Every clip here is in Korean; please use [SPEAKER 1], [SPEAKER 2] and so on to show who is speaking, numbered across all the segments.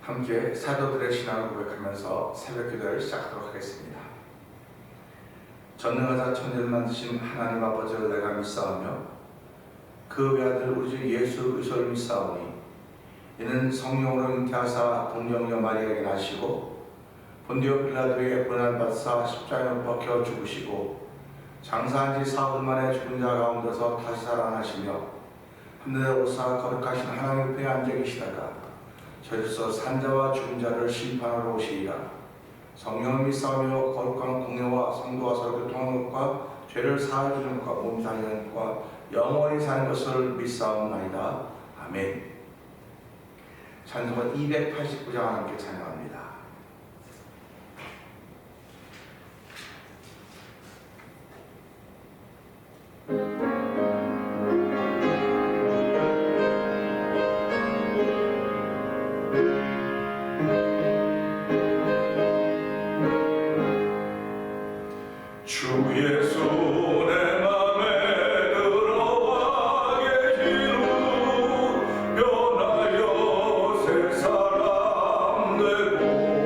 [SPEAKER 1] 함께 사도들의 신앙을 고백하면서 새벽기도를 시작하도록 하겠습니다. 전능하사 천지를 만드신 하나님 아버지를 내가 믿사오며 그 외아들 우리 주 예수 그리스도를 믿사오니 이는 성령으로 잉태하사 동정녀 마리아에게 나시고 본디오 빌라도에게 고난받사 십자가에 못 박혀 죽으시고 장사한 지 사흘 만에 죽은 자 가운데서 다시 살아나시며 하늘에 오사 거룩하신 하나님 옆에 앉아 계시다가 저리서 산자와 죽은 자를 심판하러 오시리라. 성령을 믿사오며 거룩한 공예와 성도와 서로 교통하는 것과 죄를 사하여 주는 것과 몸 사는 것과 영원히 사는 것을 믿사옵나이다. 아멘. 찬송은 289장 함께 찬양합니다.
[SPEAKER 2] 주의 손에 맘에 들어와 계시는 변하여 새 사람 되고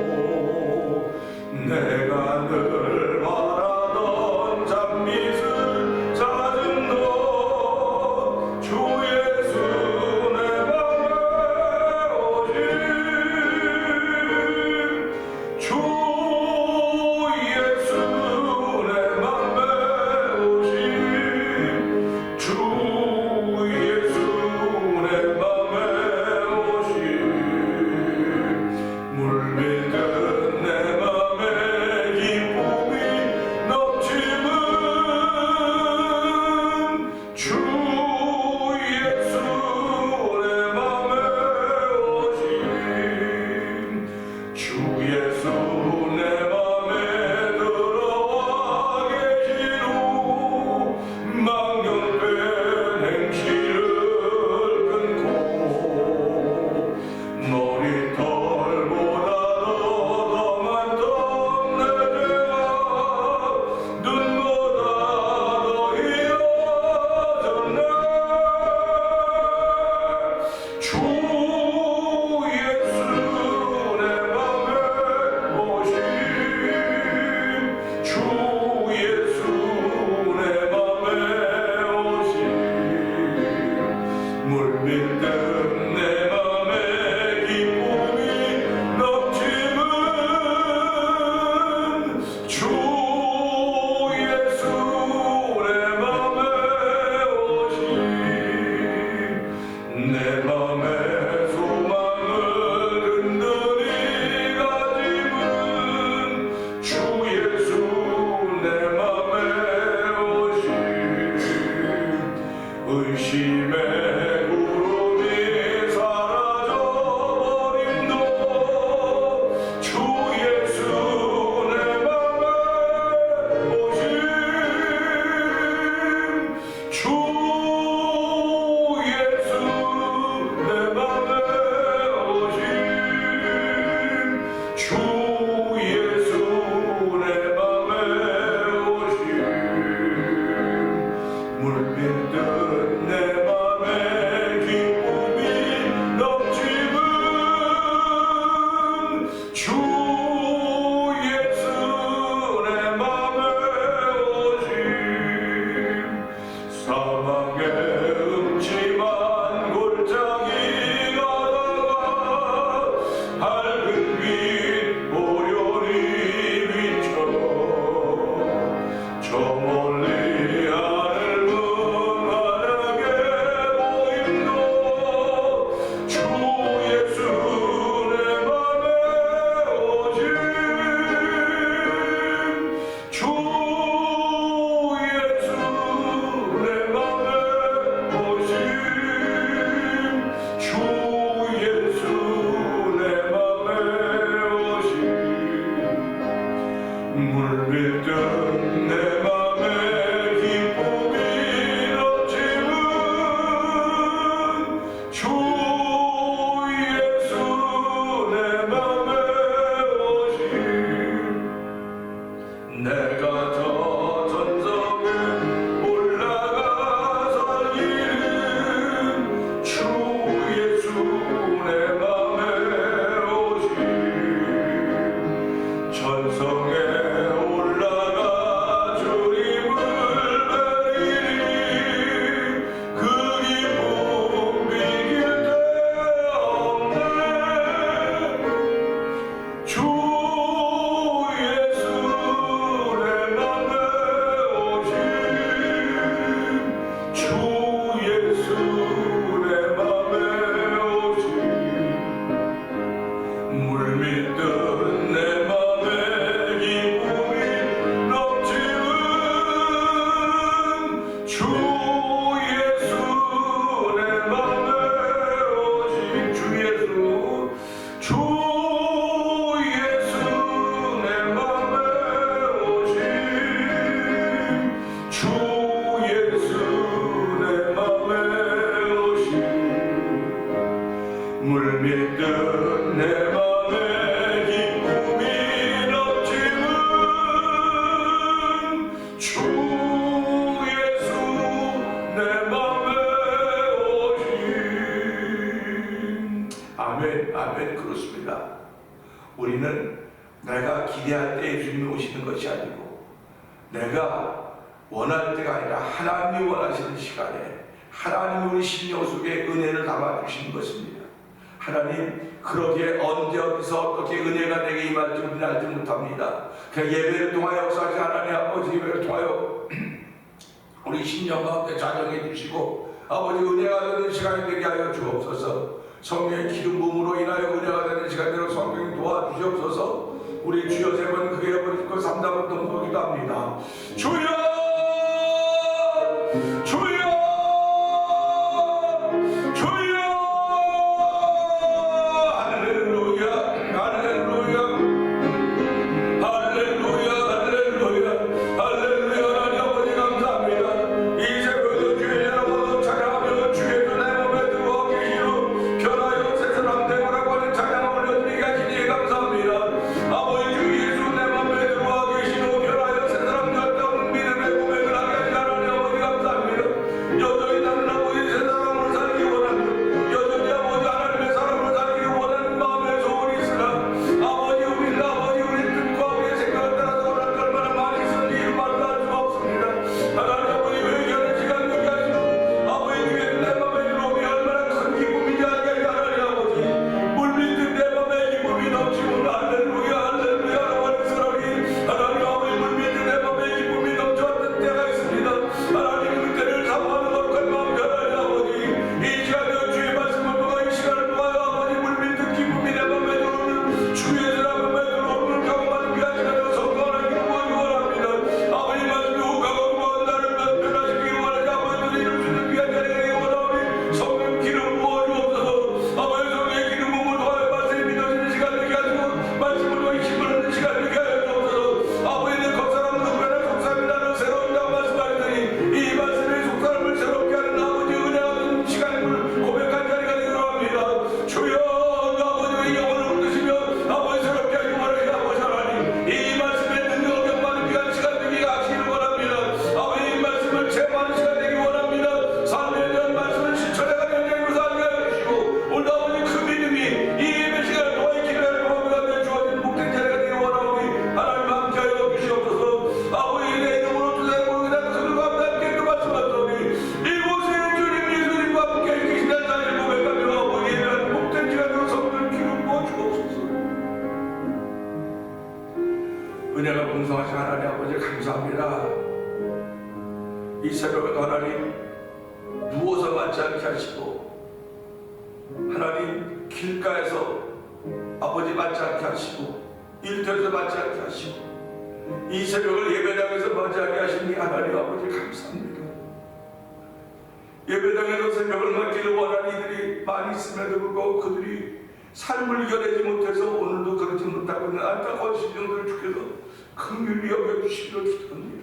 [SPEAKER 2] 든 내 맘에 기쁨이 넘치는 주 예수 내 맘에 오신. 아멘, 아멘. 그렇습니다. 우리는 내가 기대할 때 주님이 오시는 것이 아니고 내가 원할 때가 아니라 하나님이 원하시는 시간에 하나님이 우리 심령 속에 은혜를 담아주시는 것입니다. 하나님, 그렇게 언제 어디서 어떻게 은혜가 내게 임할지 우리는 알지 못합니다. 그냥 예배를 통하여 역사하신 하나님 아버지, 예배를 통하여 우리 심령 가운데 자정해 주시고 아버지 은혜가 되는 시간이 되게 하여 주옵소서. 성령의 기름 부음으로 인하여 은혜가 되는 시간대로 성령이 도와주시옵소서. 우리 주여 세 번 크게 해버리고 3단부터 기도합니다. 주여, 주여, 주여. 할렐루야, 할렐루야, 할렐루야, 할렐루야, 할렐루야. 하나님 아버지 감사합니다. 이 새벽에도 주의 여러분 찬양하며 주의 내 몸에 들어와 계시오 변하여 새 사람 되고라고 하는 찬양을 올려드리게 하시니 감사합니다. 아버지 주 예수 내 맘에 들어와 계시오 변하여 새 사람 되었다는 믿음의 고백을 하게 하시니 하나님 아버지 감사합니다. 여전히 나는 아버지 새 사람으로 살기 원하며 여전히 아버지 하나님의 사람으로 살기 원하는 마음의 소원이 있으나 아버지 우리는 아버지 우리 뜻과 우리의 생각을 따라서 원하는 얼마나 많이 있었는지 말도 할 수가 없습니다. 하나님 아버지 회개하는 시간 되게 하시고 아버지 주의 내 맘에 들어오면 얼마나 큰 기쁨인지 알게 하시니 하나님 아버지 물밀듯 내 맘에 기쁨이 넘치고 할렐루야 할렐루야라고 하는 사람이 하나님 아버지 물밀듯 내 맘에 기쁨이 넘쳐왔던 때가 있습니다. 하나님 그때를 사모하는 거룩한 마음 하나님 아버지 이 시간에 주의 말씀을 통하 이 시간을 통하여 아버지 물밀듯 기쁨이 내 맘에 들어오는 주의 사람 맘에 들어오는 경험하는 귀한 시간을 성공하는 기쁨을 원합니다. 아버지 말씀이 오가고 나를 변화시키기 원하지 아버지도 이룰 수 있는 귀한 자리가 되기 원하오니 성령 기름 부어주옵소서. 아버지 성령의 기름 부음을 통하여 말씀이 믿어지는 시간 되게 하시고 말씀을 통해 힘을 얻는 시간 되게 하여 주옵소서. 아버지 내 겉사람은 흑변한 속사람이라는 새로운 장 말씀하시더니 이 말씀이 속사람을 새롭게 하는 아버지 은혜하는 시간을 고백한 자리가 되기로 합니다. 주여 아버지의 영혼을 붙드시며 아버지 새롭게 하기 원하시는 아버지 하나님 이 말씀에 능력을 경험하는 귀한 시간 되게 하시기를 원합니다. 아버지 이 말씀을 체험하는 시간 되기 원합니다. 삶에 대한 말씀을 실천해가는 영역으로 살게 하시고 오늘 아버지 그 믿음이 이 예배 시간을 통해 기도하는 법을 가운데 주어진 목된 자리가 되기 원하오니 하나님 함께하여 주시옵소서. 아버지 내 이름으로 주사님으로 그냥 그들과 함께 그 말씀하시오니 이곳에 주님 예수님과 함께 계시다는 자리를 고백하며 아버지 예배하는 목된 시간으로 성령 기름 부어주옵소서. 은혜가 풍성하신 하나님 아버지 감사합니다. 이 새벽에 하나님 누워서 맞지 않게 하시고 하나님 길가에서 아버지 맞지 않게 하시고 일터에서 맞지 않게 하시고 이 새벽을 예배당에서 맞이하게 하시니 하나님 아버지 감사합니다. 예배당에서 새벽을 맞기를 원하는 이들이 많이 있음에도 불구하고 그들이 삶을 이겨내지 못해서 오늘도 그러지 못하고 있는 안타까운 심령들을 주께서 긍휼히 여겨주시기를 기도합니다.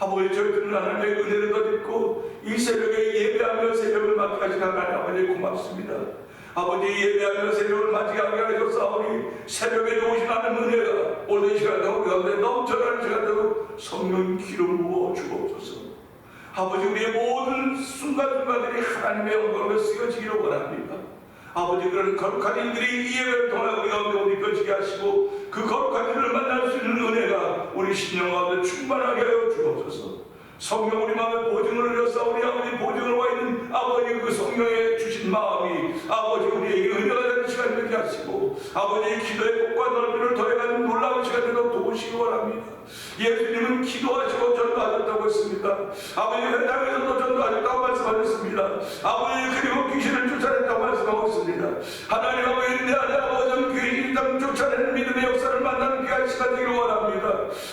[SPEAKER 2] 아버지 저희들은 하나님의 은혜를 덧입고 이 새벽에 예배하며 새벽을 맞게 하신 하나님 아버지 고맙습니다. 아버지 예배하며 새벽을 맞게 하게 하셨사오니 새벽에 오신 하나님 은혜가 오늘 시간에 우리 가운데 넘쳐나는 시간대로 성령 기름 부어 주옵소서. 아버지 우리의 모든 순간순간들이 하나님의 영광으로 쓰여지기를 원합니다. 아버지 그런 거룩한 일들이 이 예배를 통해 우리 가운데 느껴지게 하시고 그 거룩한 일을 만날 수 있는 은혜가 우리 심령 가운데 충만하게 하여 주옵소서. 성령 우리 마음에 보증을 흘려서 우리 아버지 보증을 와 있는 아버지 그 성령에 주신 마음이 아버지 우리에게 은혜가 되는 시간 되게 하시고 아버지 기도의 폭과 넓이를 더해가는 놀라운 시간들도 도우시기 원합니다. 예수님은 기도하시고 전도하셨다고 했습니다. 아버지 회당에서도 전도하셨다고 말씀하셨습니다. 아버지 그리고 귀신을 쫓아냈다고 말씀하고 있습니다. 하나님 아버지 내 안에 아버지 귀신을 쫓아내는 믿음의 역사를 만나는 귀한 시간 되기를 원합니다.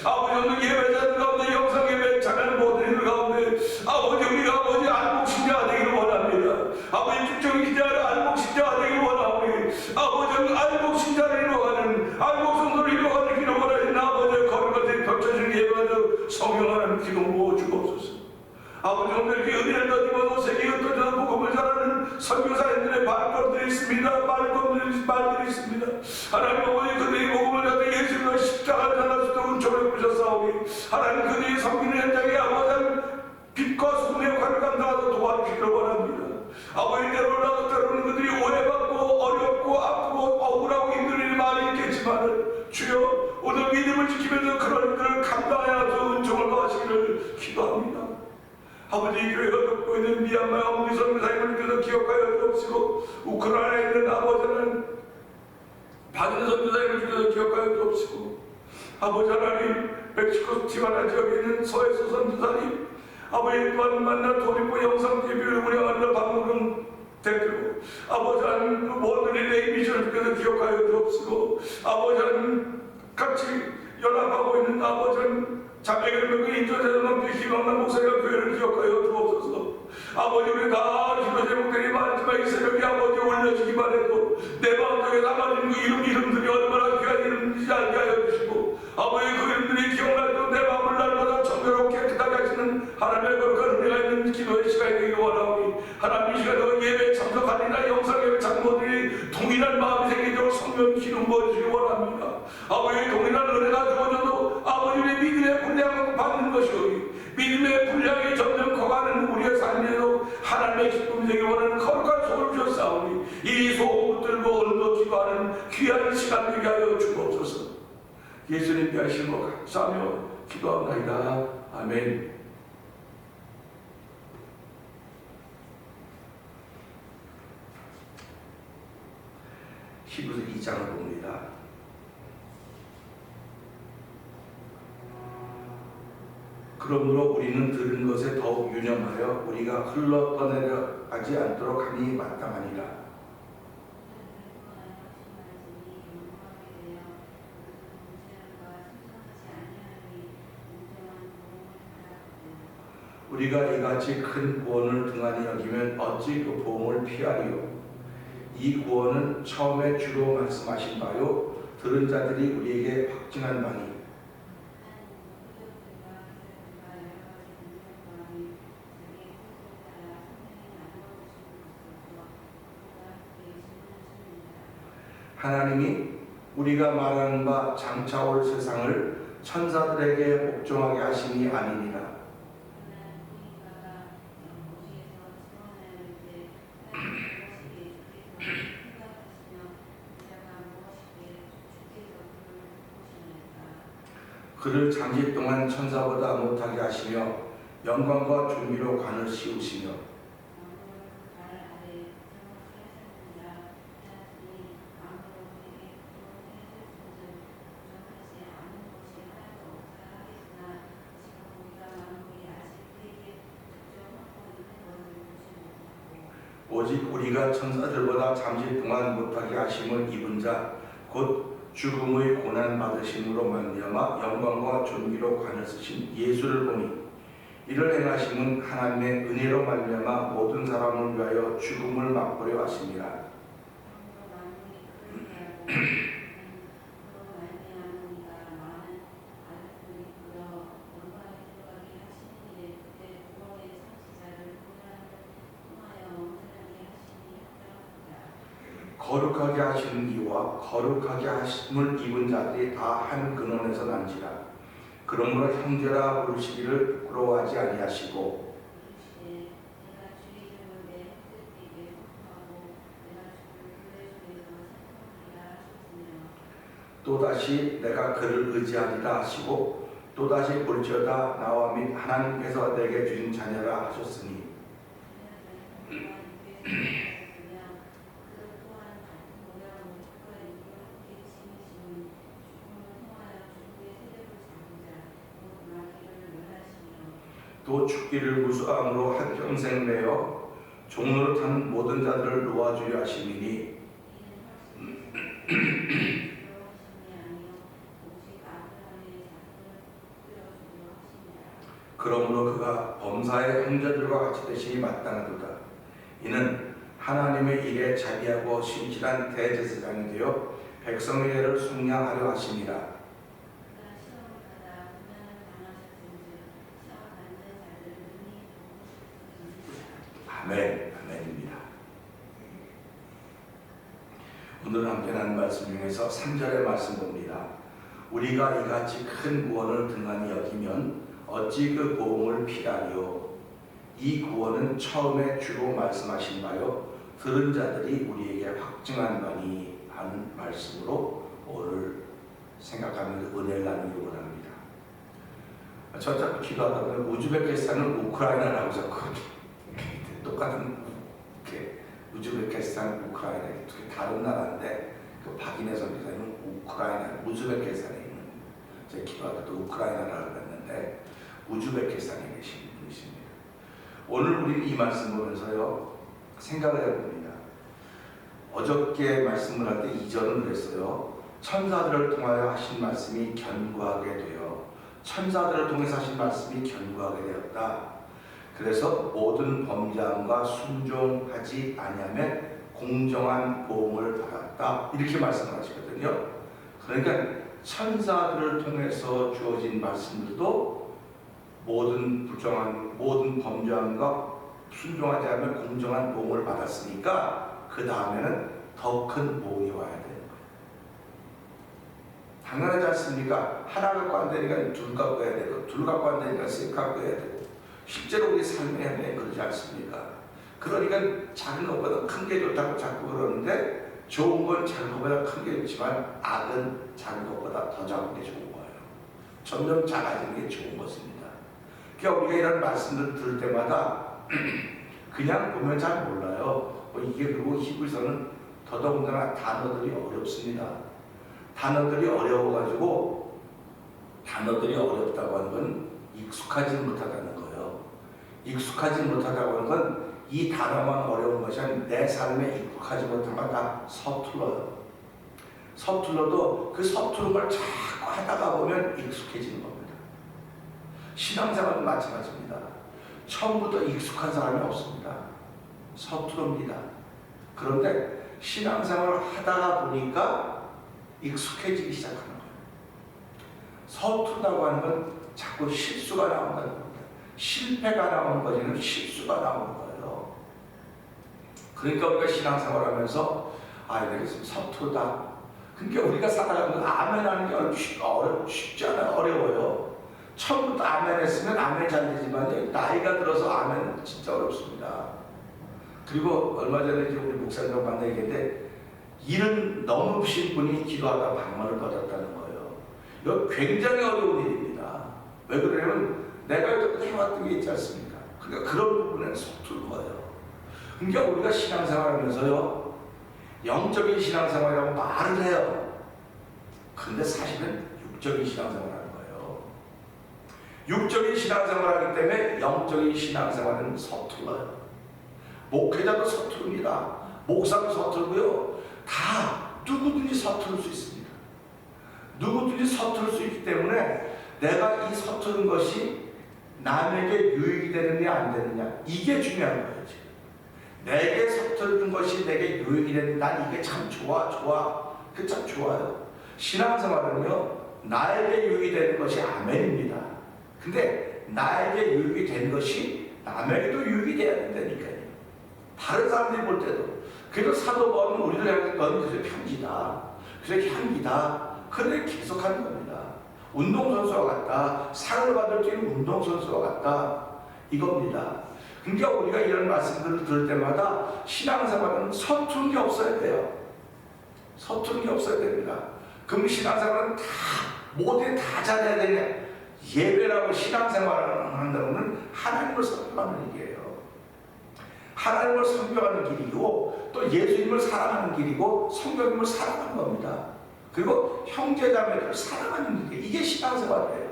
[SPEAKER 2] 아버지 오늘 예배자들 가운데 영상 예배 찬양을 보드리는 가운데 아버지 우리가 아버지 안목신자가 되기를 원합니다. 아버지 축정신자를 안목신자가 되기를 원하오니 아버지 안목신자를 이루어가는 안목성도를 이루어가는 기도 원하시는 아버지의 거룩한 펼쳐지는 예배가 성령 하나님 기도 모아 주옵소서. 아버지 오늘 이렇게 은혜를 더입어도 세계에 흩어져서 복음을 전하는 선교사님들의 발걸음들이 있습니다. 발걸음들이 주신 말들이 있습니다. 하나님 아버지 그들이 복음을 갖다 예수님과 십자가를 전할 수 있도록 은총을 부으셨사오니 하나님 그들이 섬기는 현장에 아버지 빛과 소금의 역할을 감당하도록 도와주시기를 원합니다. 아버지 때로는 그들이 오해받고 어렵고 아프고 억울하고 힘든 일이 많이 있겠지만 주여 오늘 믿음을 지키면서 그런 일들을 감당하여서 은총을 받으시기를 기도합니다. 아버지 교회가 겪고 있는 미얀마 어머니 선교사님을 기억하여 주옵시고 우크라이나에 있는 아버지는 받은 선교사님을 기억하여 주옵시고 아버지 하나님 멕시코 티와나 지역에 있는 서해수 선교사님 아버지 또한 만난 도리포 영상TV를 운영하는 박무근 대표 아버지 하나님 원들이 내 미션을 기억하여 주옵시고 아버지 하나님 같이 연합하고 있는 아버지 하나님 자매결명의 인조제도만 희망난 목사가 교회를 기억하여 주옵소서. 아버지 우리 다 기도 제목들이 많지만 이 새벽에 아버지 올려주기만 해도 내 마음속에 남아있는 그 이름들이 얼마나 귀한 이름인지 알게 하여 주시고 아버지 그 이름들이 기억나도 내 마음을 날마다 청결하고 깨끗하게 하시는 하나님의 거룩한 은혜가 있는 기도의 시간이 되기를 원하오니 하나님 이 시간에 예배에 참석하리라 영상예배 장로들이 동일한 마음이 생기도록 성령 기름 부어주시기 원합니다. 아버지 동일한 은혜가 주어져도 아버지 우리 믿음의 분량을 받는 것이오니 믿음의 분량이 점점 커가는 우리의 삶에도 하나님의 기쁨이 되기 원하는 거룩한 소를 주셨사오니 이 소을 붙들고 오늘도 기도하는 귀한 시간 되게 하여 주옵소서. 예수님께 하신 것 감사하며 기도합니다. 아멘. 히브리서 2장을 봅니다. 그러므로 우리는 들은 것에 더욱 유념하여 우리가 흘러 떠내려가지 않도록 하니 마땅하니라. 우리가 이같이 큰 구원을 등한히 여기면 어찌 그 보응을 피하리요. 이 구원은 처음에 주로 말씀하신 바요 들은 자들이 우리에게 확증한 바니 하나님이 우리가 말하는 바 장차 올 세상을 천사들에게 복종하게 하심이 아니니라. 그를 장기 동안 천사보다 못하게 하시며 영광과 존귀로 관을 씌우시며 오직 우리가 천사들보다 잠시 동안 못하게 하심을 입은 자 곧 죽음의 고난 받으심으로 말미암아 영광과 존귀로 관을 쓰신 예수를 보니 이를 행하심은 하나님의 은혜로 말미암아 모든 사람을 위하여 죽음을 맛보려 하심이라. 거룩하게 하시는 이와 거룩하게 하심을 입은 자들이 다 한 근원에서 난지라. 그러므로 형제라 부르시기를 부러워하지 아니하시고 또다시 내가 그를 의지하리라 하시고 또다시 볼지어다 나와 및 하나님께서 내게 주신 자녀라 하셨으니 또 죽기를 무수함으로 한평생 매어 종로를 탄 모든 자들을 놓아주려 하심이니 그러므로 그가 범사의 형제들과 같이 되심이 마땅하도다. 이는 하나님의 일에 자비하고 신실한 대제사장이 되어 백성의 죄를 속량하려 하심이라. 아멘, 아멘입니다.
[SPEAKER 1] 오늘 함께 나눈 말씀 중에서 3절의 말씀 봅니다. 우리가 이같이 큰 구원을 등한히 여기면 어찌 그 보응을 피하리요. 이 구원은 처음에 주로 말씀하신 바요 들은 자들이 우리에게 확증한 바니 하는 말씀으로 오늘 생각하면서 은혜를 나누기 원합니다. 저 자꾸 기도하다 보면 우즈베키스탄은 우크라이나라고 자꾸 똑같은 우즈베키스탄, 우크라이나 두 다른 나라인데 그 박인혜 선교사님은 우크라이나, 우즈베키스탄에 있는 제 기도하다 또 우크라이나라고 했는데 우즈베키스탄에 계신 분이십니다. 오늘 우리 이 말씀 보면서요 생각을 해봅니다. 어저께 말씀을 할 때 2절은 그랬어요. 천사들을 통하여 하신 말씀이 견고하게 되어 천사들을 통해서 하신 말씀이 견고하게 되었다. 그래서 모든 범죄함과 순종하지 아니하면 공정한 보응을 받았다. 이렇게 말씀을 하시거든요. 그러니까 천사들을 통해서 주어진 말씀들도 모든 범죄함과 순종하지 않으면 공정한 보응을 받았으니까 그 다음에는 더 큰 보응이 와야 되는 거예요. 당연하지 않습니까? 하나 갖고 안 되니까 둘 갖고 해야 되고 둘 갖고 안 되니까 셋 갖고 해야 되고 실제로 우리 삶에 하면 그러지 않습니까? 그러니까 작은 것보다 큰 게 좋다고 자꾸 그러는데 좋은 건 작은 것보다 큰 게 좋지만 악은 작은 것보다 더 작은 게 좋은 거예요. 점점 작아지는 게 좋은 것입니다. 그러니까 우리가 이런 말씀을 들을 때마다 그냥 보면 잘 몰라요. 이게 그리고 히브리서는 더더군다나 단어들이 어렵습니다. 단어들이 어려워가지고 단어들이 어렵다고 하는 건 익숙하지 못하다는 거예요. 익숙하지 못하다고 하는 건 이 단어만 어려운 것이 아니라 내 삶에 익숙하지 못한 건 다 서툴러요. 서툴러도 그 서투른 걸 자꾸 하다가 보면 익숙해지는 겁니다. 신앙생활도 마찬가지입니다. 처음부터 익숙한 사람이 없습니다. 서투릅니다. 그런데 신앙생활을 하다가 보니까 익숙해지기 시작하는 거예요. 서투르다고 하는 건 자꾸 실수가 나온다는 겁니다. 실패가 나오는 것에는 실수가 나오는 거예요. 그러니까 우리가 신앙생활을 하면서 내가 지금 서투르다. 그러니까 우리가 살아가는 건 아멘하는 게 쉽지 않아요. 어려워요. 처음부터 아멘 했으면 아멘 잘 되지만 나이가 들어서 아멘은 진짜 어렵습니다. 그리고 얼마 전에 우리 목사님 만나 얘기했는데 일은 넘으신 분이 기도하다 방문을 받았다는 거예요. 이거 굉장히 어려운 일입니다. 왜 그러냐면 내가 여태까지 해왔던 게 있지 않습니까? 그러니까 그런 부분에 서투른 거예요. 그러니까 우리가 신앙생활 하면서요 영적인 신앙생활이라고 말을 해요. 근데 사실은 육적인 신앙생활 하는 거예요. 육적인 신앙생활 하기 때문에 영적인 신앙생활은 서툴러요. 목회자도 서투릅니다. 목사도 서툴고요. 다 누구든지 서투를 수 있습니다. 누구든지 서투를 수 있기 때문에 내가 이 서투른 것이 남에게 유익이 되느냐 안 되느냐 이게 중요한 거예요. 지금. 내게 서투른 것이 내게 유익이 되는 난 이게 참 좋아. 그 참 좋아요. 신앙생활은요 나에게 유익이 되는 것이 아멘입니다. 근데 나에게 유익이 되는 것이 남에게도 유익이 돼야 된다니까요. 다른 사람들이 볼 때도. 그래서 사도 바울은 우리를 향해서 넌 그래 편지다. 그래 향기다. 그래 계속하는 겁니다. 운동선수와 같다. 상을 받을 수 있는 운동선수와 같다. 이겁니다. 그러니까 우리가 이런 말씀들을 들을 때마다 신앙생활은 서투른 게 없어야 돼요. 서투른 게 없어야 됩니다. 그럼 신앙생활은 모두 다 잘해야 되냐? 예배라고 신앙생활을 한다고는 하나님을 선포하는 일이에요. 하나님을 선교하는 길이고 또 예수님을 사랑하는 길이고 성경님을 사랑하는 겁니다. 그리고 형제자매를 사랑하는 길 이게 신앙생활이에요.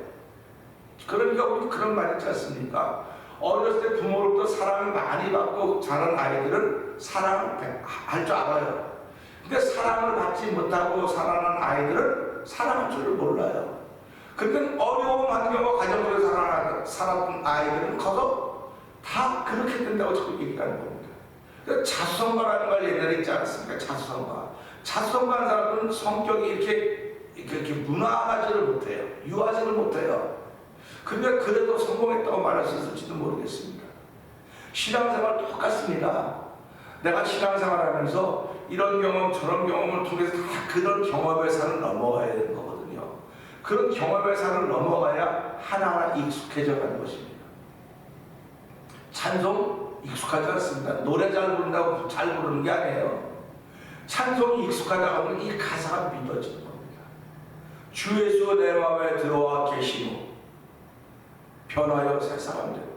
[SPEAKER 1] 그러니까 우리 그런 말 있지 않습니까? 어렸을 때 부모로부터 사랑을 많이 받고 자란 아이들은 사랑을 할 줄 알아요. 근데 사랑을 받지 못하고 자라는 아이들은 사랑할 줄을 몰라요. 근데 어려운 환경과 가정으로 살았던 아이들은 커서 다 그렇게 된다고 자꾸 얘기하는 겁니다. 그러니까 자수성가라는 걸 옛날에 있지 않습니까? 자수성가. 자수성가하는 사람들은 성격이 이렇게 무난하지를 못해요. 유하지를 못해요. 근데 그래도 성공했다고 말할 수 있을지도 모르겠습니다. 신앙생활 똑같습니다. 내가 신앙생활 하면서 이런 경험 저런 경험을 통해서 다 그런 경험의 산을 넘어가야 되는 거거든요. 그런 경험의 산을 넘어가야 하나하나 익숙해져 가는 것입니다. 찬송 익숙하지 않습니다. 노래 잘 부른다고 잘 부르는 게 아니에요. 찬송이 익숙하다 보면 이 가사가 믿어지는 겁니다. 주 예수 내 마음에 들어와 계시고 변하여 새 사람 됐다.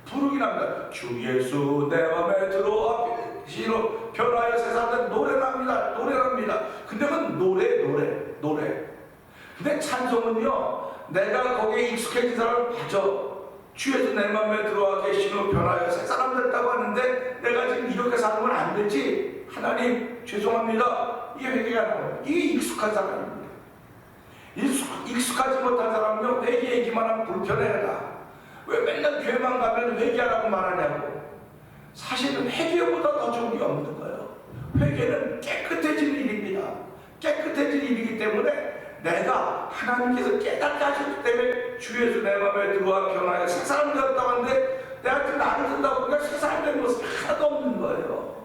[SPEAKER 1] 부르긴 합니다. 주 예수 내 마음에 들어와 계시고 변하여 새 사람 됐다. 노래랍니다. 노래랍니다. 근데 그건 노래. 근데 찬송은요, 내가 거기에 익숙해진 사람을 봐줘. 주 예수 내 마음에 들어와 계시고 변하여 새 사람 됐다고 하는데 내가 지금 이렇게 살면 안 되지. 하나님 죄송합니다. 이게 회개가 나와요. 이게 익숙한 사람입니다. 익숙하지 못한 사람은요, 회개하기만 하면 불편해라. 왜 맨날 교회만 가면 회개하라고 말하냐고. 사실은 회개보다 더 좋은 게 없는 거예요. 회개는 깨끗해지는 일입니다. 깨끗해지는 일이기 때문에 내가 하나님께서 깨닫게 하셨기 때문에 주 예수 내 마음에 들어와 변하여 새 사람 되었다고 하는데 내가 그 나를 듣다 보니까 새 사람 된 모습이 하나도 없는 거예요.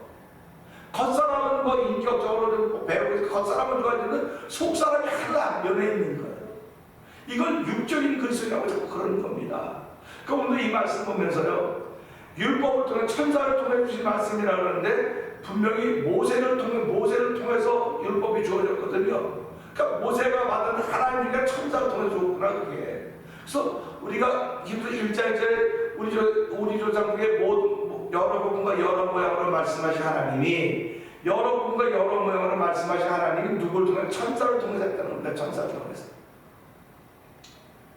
[SPEAKER 1] 겉사람은 뭐 인격적으로 배우고 겉사람은 좋아지는 속사람이 하나도 안 변해 있는 거예요. 이건 육적인 그리스도라고 자꾸 그러는 겁니다. 그러니까 오늘 이 말씀 보면서요, 율법을 통해 천사를 통해 주신 말씀이라 그러는데 분명히 모세를 통해서 율법이 주어졌거든요. 그러니까 모세가 받은 하나님과 천사를 통해 주었구나 그게. 그래서 우리가 히브리 1장에 우리 조상국의 여러 부분과 여러 모양으로 말씀하신 하나님이 여러 부분과 여러 모양으로 말씀하신 하나님이 누구를 통해 천사를 통해서 했다는 겁니다. 천사를 통해서.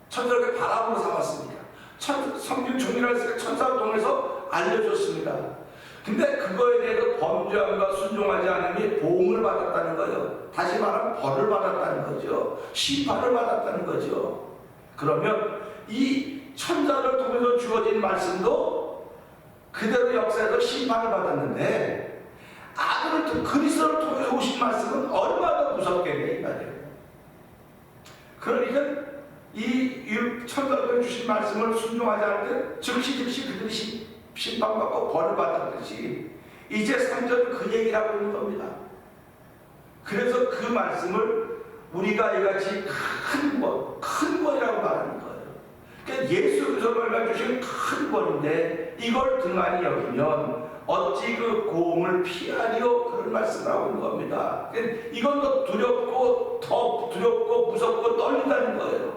[SPEAKER 1] 천사를 바람으로 삼았습니다. 성경 종이라 했으니까 천사를 통해서 알려줬습니다. 근데 그거에 대해서 범죄함과 순종하지 않으니 보응을 받았다는 거예요. 다시 말하면 벌을 받았다는 거죠. 심판을 받았다는 거죠. 그러면 이 천사를 통해서 주어진 말씀도 그대로 역사에서 심판을 받았는데 아들을 그리스도를 통해서 오신 말씀은 얼마나 무섭겠냐 이 말이에요. 그러니까 이 천사를 주신 말씀을 순종하지 않을 때 즉시 그들이 심판받고 벌을 받았듯이 이제 3절은 그 얘기를 하고 있는 겁니다. 그래서 그 말씀을 우리가 이같이 큰 권이라고 말하는 거예요. 그러니까 예수 그리스도를 주신 큰 권인데 이걸 등한히 여기면 어찌 그 고음을 피하리요? 그런 말씀을 하고 있는 겁니다. 그러니까 이건 더 두렵고 무섭고 떨린다는 거예요.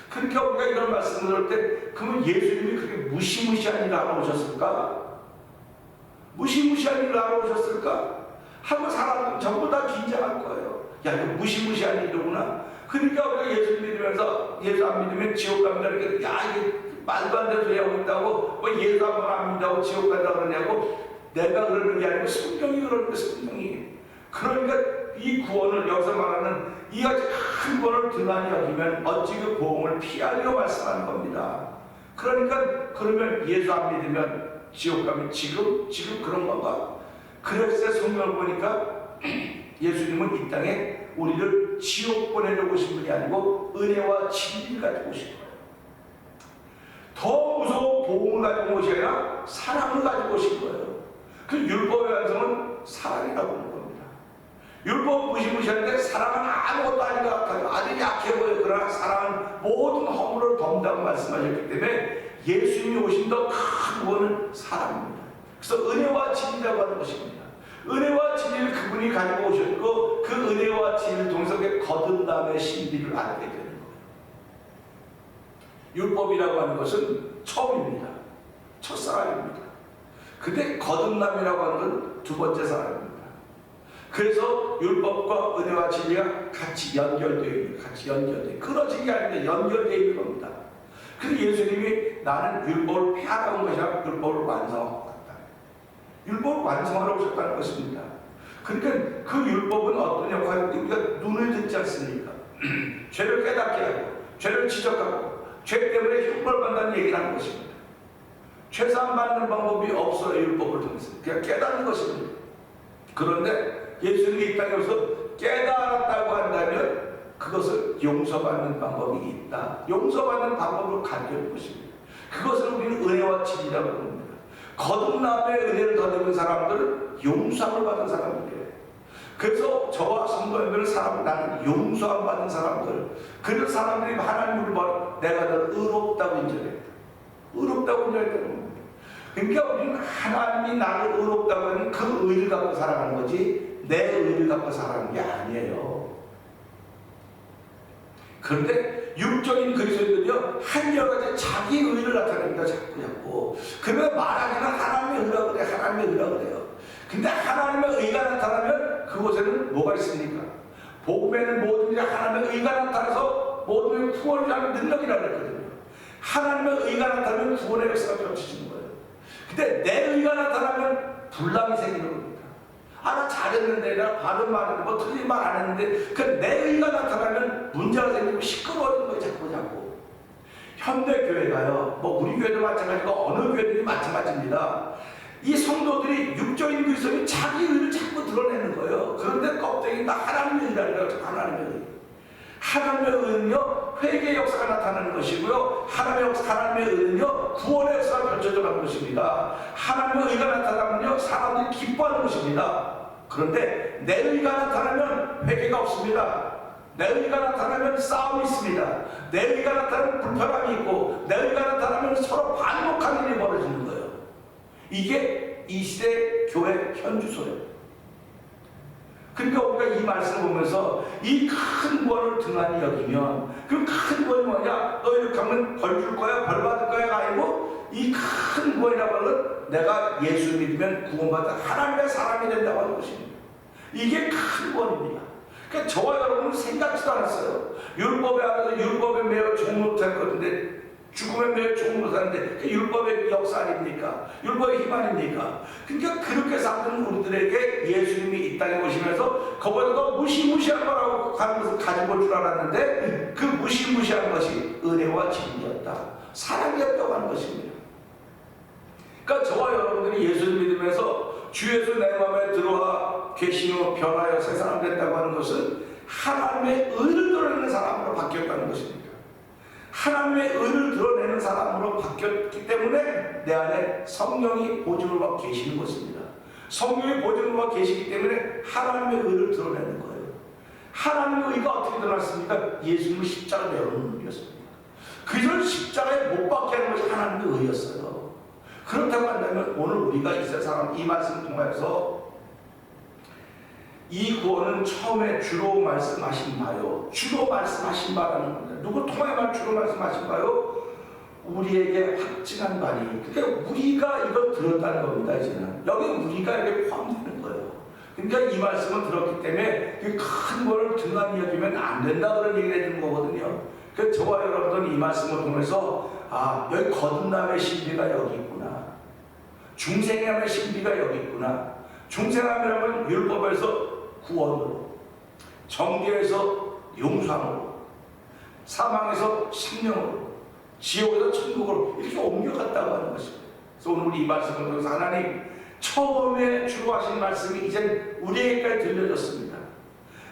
[SPEAKER 1] 그러니까 우리가 이런 말씀을 들을 때 그러면 예수님이 그렇게 무시무시한 일을 하러 오셨을까? 무시무시한 일을 하러 오셨을까? 하고 사람들은 전부 다 긴장할 거예요. 야, 이거 무시무시한 일이구나. 그러니까 우리가 예수 믿으면서 예수 안 믿으면 지옥 갑니다. 그러니까 야, 이게 말도 안 되는 소리 하고 있다고, 뭐 예수 한 번 안 믿다고 지옥 간다 그러냐고. 내가 그러는 게 아니고 성경이 그러는 거예요. 성경이. 그러니까 이 구원을 여기서 말하는 이같이 큰 구원을 등한히 여기면 어찌 그 보응을 피하리로 말씀하는 겁니다. 그러니까 그러면 예수 안 믿으면 지옥 가면 지금 그런 건가? 그래서 성경을 보니까 예수님은 이 땅에 우리를 지옥 보내려고 오신 분이 아니고 은혜와 진리를 가지고 오신 거예요. 더 무서운 보응을 가지고 오신 게 아니라 사랑을 가지고 오신 거예요. 그 율법의 완성은 사랑이라고 하는 겁니다. 율법 무시무시한데 사랑은 아무것도 아닌 것 같아요. 아주 약해 보여요. 그러나 사랑은 모든 허물을 덮는다고 말씀하셨기 때문에 예수님이 오신 더 큰 구원은 사랑입니다. 그래서 은혜와 진리라고 하는 것입니다. 은혜와 진리를 그분이 가지고 오셨고 그 은혜와 진리를 통해서 거듭남의 신비를 알게 되는 거예요. 율법이라고 하는 것은 처음입니다. 첫사랑입니다. 근데 거듭남이라고 하는 건 두 번째 사랑입니다. 그래서 율법과 은혜와 진리가 같이 연결되어 있는, 끊어진 게 아닌데 연결되어 있는 겁니다. 그래서 예수님이 나는 율법을 폐하러 온 것이 아니라 율법을 완성하고 왔다. 율법을 완성하러 오셨다는 것입니다. 그러니까 그 율법은 어떤 역할을 우리가 눈을 듣지 않습니까? 죄를 깨닫게 하고 죄를 지적하고 죄 때문에 형벌받는다는 얘기를 하는 것입니다. 죄사함 받는 방법이 없어요. 율법을 통해서 그냥 깨닫는 것입니다. 그런데 예수님이 이 땅에 오셔서 깨달았다고 한다면 그것을 용서받는 방법이 있다. 용서받는 방법을 가르쳐줄 것입니다. 그것을 우리는 은혜와 진리라고 합니다. 거듭남의 은혜를 더 입은 사람들은 용서함을 받은 사람들이에요. 그래서 저와 성도님들 사람, 나는 용서함 받은 사람들, 그런 사람들이 하나님을 봐 내가 더 의롭다고 인정했다. 의롭다고 인정했다는 겁니다. 그러니까 우리는 하나님이 나를 의롭다고 하는 그 의를 갖고 살아가는 거지 내 의를 갖고 살아가는 게 아니에요. 그런데 육적인 그리스도인들이요 한여가지 자기 의를 나타내니까 자꾸 그러면 말하기는 하나님의 의라고 그래, 하나님의 의라고 그래요. 근데 하나님의 의가 나타나면 그곳에는 뭐가 있습니까? 복음에는 모든 게 하나님의 의가 나타나서 모든 구원을 하는 능력이라고 했거든요. 하나님의 의가 나타나면 구원의 역사가 펼쳐지는 거예요. 근데 내 의가 나타나면 분란이 생기는 겁니다. 나 잘했는데, 나 발음 말했는데, 뭐 틀린 말 안 했는데, 그 내 의가 나타나면 문제가 생기고 시끄러워지는 거예요, 자꾸. 현대교회가요, 뭐 우리 교회도 마찬가지고 어느 교회들이 마찬가지입니다. 이 성도들이 육적인 그리스도인이 자기 의를 자꾸 드러내는 거예요. 그런데 껍데기 다 하나님의 의라는 거죠. 하나님의 의. 하나님의 의는요 회개의 역사가 나타나는 것이고요, 하나님의 의는요 구원의 역사가 펼쳐져 가는 것입니다. 하나님의 의가 나타나면요 사람들이 기뻐하는 것입니다. 그런데 내 의가 나타나면 회개가 없습니다. 내 의가 나타나면 싸움이 있습니다. 내 의가 나타나면 불편함이 있고, 내 의가 나타나면 서로 반목하는 일이 벌어지는 거예요. 이게 이 시대 교회 현주소예요. 그러니까 우리가 이 말씀을 보면서 이 큰 구원을 등한히 여기면, 그 큰 구원이 뭐냐? 너 이렇게 하면 벌 줄 거야? 벌 받을 거야? 아니고 이 큰 구원이라고 하는 내가 예수 믿으면 구원받아 하나님의 사람이 된다고 하는 것입니다. 이게 큰 구원입니다. 그러니까 저와 여러분은 생각지도 않았어요. 율법에 안에서 율법에 매여 종노릇할 건데, 죽음에 매여 종노릇하는데 그 율법의 역사 아닙니까? 율법의 힘 아닙니까? 그러니까 그렇게 살던 우리들에게 예수님이 이 땅에 오시면서 그보다 더 무시무시한 거라고 가는 것을 가지고 올 줄 알았는데, 그 무시무시한 것이 은혜와 진리였다, 사랑이었다고 하는 것입니다. 그러니까 저와 여러분들이 예수를 믿으면서 주 예수 내 마음에 들어와 계신 후 변하여 새 사람 됐다고 하는 것은 하나님의 의를 드러내는 사람으로 바뀌었다는 것입니다. 하나님의 의를 드러내는 사람으로 바뀌었기 때문에 내 안에 성령이 보증을 받고 계시는 것입니다. 성령이 보증을 받고 계시기 때문에 하나님의 의를 드러내는 거예요. 하나님의 의가 어떻게 드러났습니까? 예수님을 십자가 내어놓는 의였습니다. 그저 십자가에 못 박게 하는 것이 하나님의 의였어요. 그렇다고 한다면 오늘 우리가 이 세상 이 말씀을 통해서 이 구원은 처음에 주로 말씀하신 바요, 주로 말씀하신 바라는 겁니다. 누구 통해만 주로 말씀하신 바요? 우리에게 확증한 바니. 그러니까 우리가 이걸 들었다는 겁니다. 이제는 여기 우리가 이렇게 포함되는 거예요. 그러니까 이 말씀을 들었기 때문에 큰 거를 등한히 여기면 안 된다, 그런 얘기를 해주는 거거든요. 그러니까 저와 여러분들은 이 말씀을 통해서 여기 거듭남의 신비가 여기 있구나, 중생함의 신비가 여기 있구나. 중생함이라면 율법에서 구원으로, 정죄에서 용서함으로, 사망에서 생명으로, 지옥에서 천국으로 이렇게 옮겨갔다고 하는 것입니다. 그래서 오늘 우리 이 말씀을 통해서 하나님 처음에 주로 하신 말씀이 이제 우리에게까지 들려졌습니다.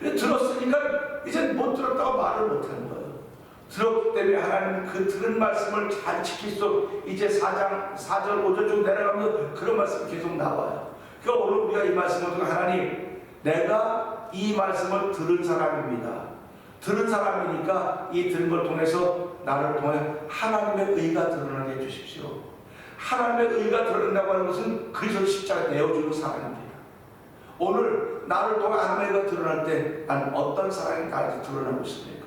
[SPEAKER 1] 들었으니까 이제 못 들었다고 말을 못하는 거예요. 들었기 때문에 하나님 그 들은 말씀을 잘 지킬 수, 이제 4장 4절 5절 쭉 내려가면서 그런 말씀이 계속 나와요. 그러니까 오늘 우리가 이 말씀을 통해 하나님, 내가 이 말씀을 들은 사람입니다. 들은 사람이니까 이 들은 걸 통해서 나를 통해 하나님의 의가 드러나게 해주십시오. 하나님의 의가 드러난다고 하는 것은 그리스도 십자가에 내어주는 사랑입니다. 오늘 나를 통해 하나님의 의가 드러날 때 난 어떤 사랑이 나한테 드러나고 있습니까?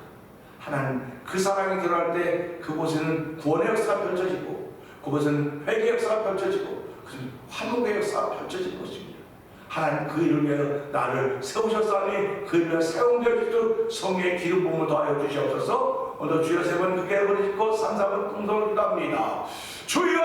[SPEAKER 1] 하나님, 그 사랑이 드러날 때 그곳에는 구원의 역사가 펼쳐지고, 그곳에는 회개의 역사가 펼쳐지고, 화목의 역사가 펼쳐질 것입니다. 하나님, 그 일을 위하여 나를 세우셨사니 그 일을 위하여 세운 되어주시도록 성령의 기름 부음을 더하여 주시옵소서. 오늘 주여 세 번 크게 버리시고 3, 4번 꿈성을 기도합니다. 주여!